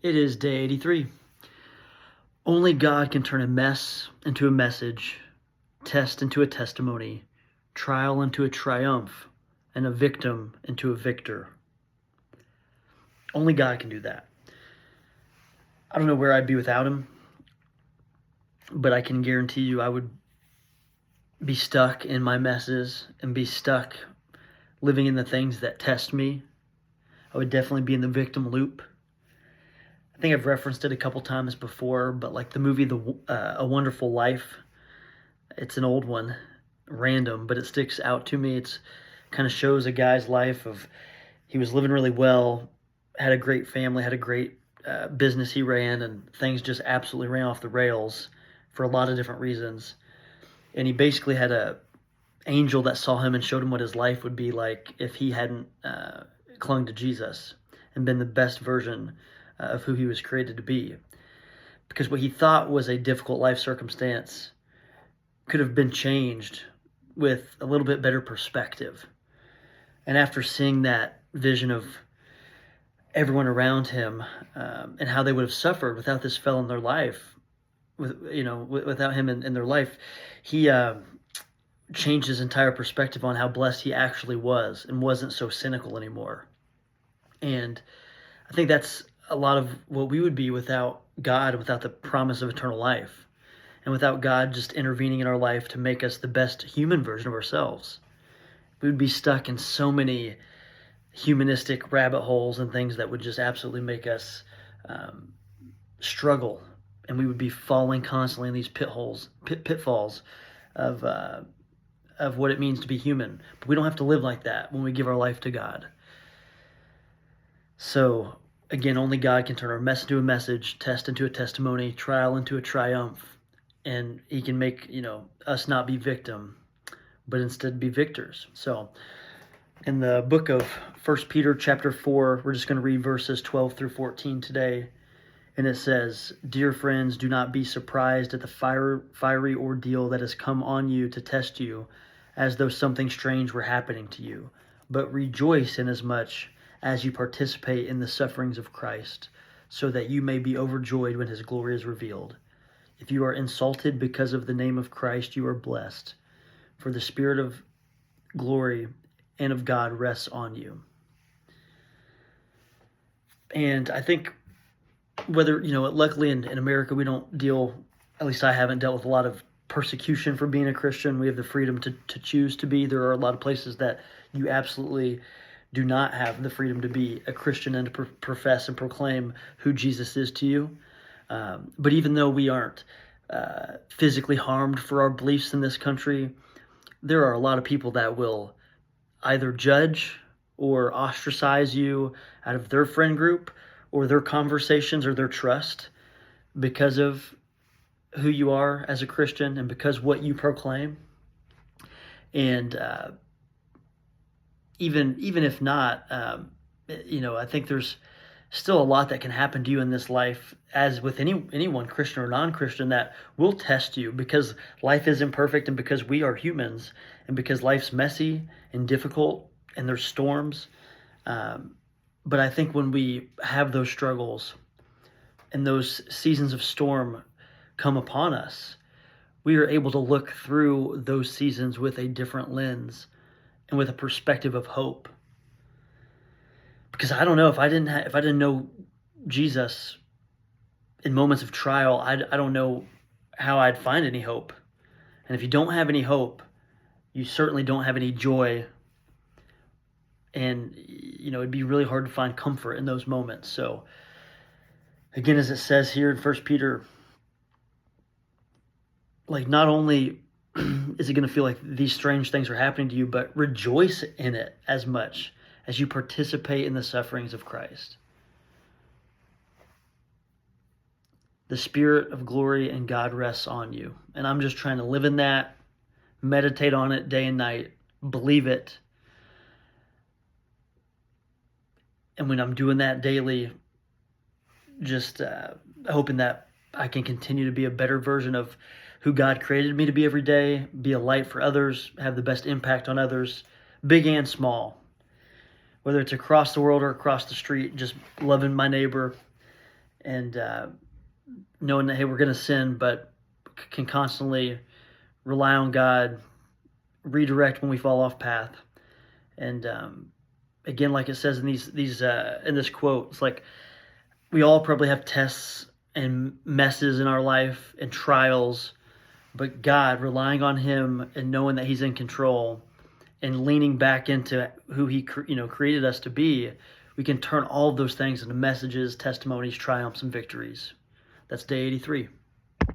It is day 83. Only God can turn a mess into a message, test into a testimony, trial into a triumph, and a victim into a victor. Only God can do that. I don't know where I'd be without him, but I can guarantee you I would be stuck in my messes and be stuck living in the things that test me. I would definitely be in the victim loop. I think I've referenced it a couple times before, but like the movie A Wonderful Life, it's an old one, random, but it sticks out to me. It's kind of shows a guy's life of he was living really well, had a great family, had a great business he ran, and things just absolutely ran off the rails for a lot of different reasons. And he basically had a angel that saw him and showed him what his life would be like if he hadn't clung to Jesus and been the best version of who he was created to be. Because what he thought was a difficult life circumstance could have been changed with a little bit better perspective. And after seeing that vision of everyone around him and how they would have suffered without this fellow in their life, without him in their life, he changed his entire perspective on how blessed he actually was and wasn't so cynical anymore. And I think that's a lot of what we would be without God, without the promise of eternal life, and without God just intervening in our life to make us the best human version of ourselves. We would be stuck in so many humanistic rabbit holes and things that would just absolutely make us struggle, and we would be falling constantly in these pitfalls of what it means to be human. But we don't have to live like that when we give our life to God. So again, only God can turn our mess into a message, test into a testimony, trial into a triumph, and he can make us not be victim, but instead be victors. So in the book of 1 Peter chapter 4, we're just going to read verses 12 through 14 today. And it says, "Dear friends, do not be surprised at the fiery ordeal that has come on you to test you, as though something strange were happening to you. But rejoice inasmuch as you participate in the sufferings of Christ, so that you may be overjoyed when his glory is revealed. If you are insulted because of the name of Christ, you are blessed, for the Spirit of glory and of God rests on you." And I think whether, luckily in America, we don't deal, at least I haven't dealt with a lot of persecution for being a Christian. We have the freedom to choose to be. There are a lot of places that you absolutely do not have the freedom to be a Christian and to profess and proclaim who Jesus is to you. But even though we aren't physically harmed for our beliefs in this country, there are a lot of people that will either judge or ostracize you out of their friend group or their conversations or their trust because of who you are as a Christian and because what you proclaim. And even if not, I think there's still a lot that can happen to you in this life, as with anyone, Christian or non-Christian, that will test you, because life is imperfect and because we are humans and because life's messy and difficult and there's storms. But I think when we have those struggles and those seasons of storm come upon us, we are able to look through those seasons with a different lens and with a perspective of hope. Because I don't know, if I didn't know Jesus in moments of trial, I don't know how I'd find any hope. And if you don't have any hope, you certainly don't have any joy. And it'd be really hard to find comfort in those moments. So again, as it says here in 1 Peter, like, not only is it going to feel like these strange things are happening to you, but rejoice in it as much as you participate in the sufferings of Christ. The Spirit of glory and God rests on you. And I'm just trying to live in that, meditate on it day and night, believe it. And when I'm doing that daily, just hoping that I can continue to be a better version of who God created me to be every day, be a light for others, have the best impact on others, big and small. Whether it's across the world or across the street, just loving my neighbor and knowing that, hey, we're going to sin, but can constantly rely on God, redirect when we fall off path. And again, like it says in these in this quote, it's like we all probably have tests and messes in our life and trials, but God, relying on Him and knowing that He's in control and leaning back into who He created us to be, we can turn all of those things into messages, testimonies, triumphs, and victories. That's day 83.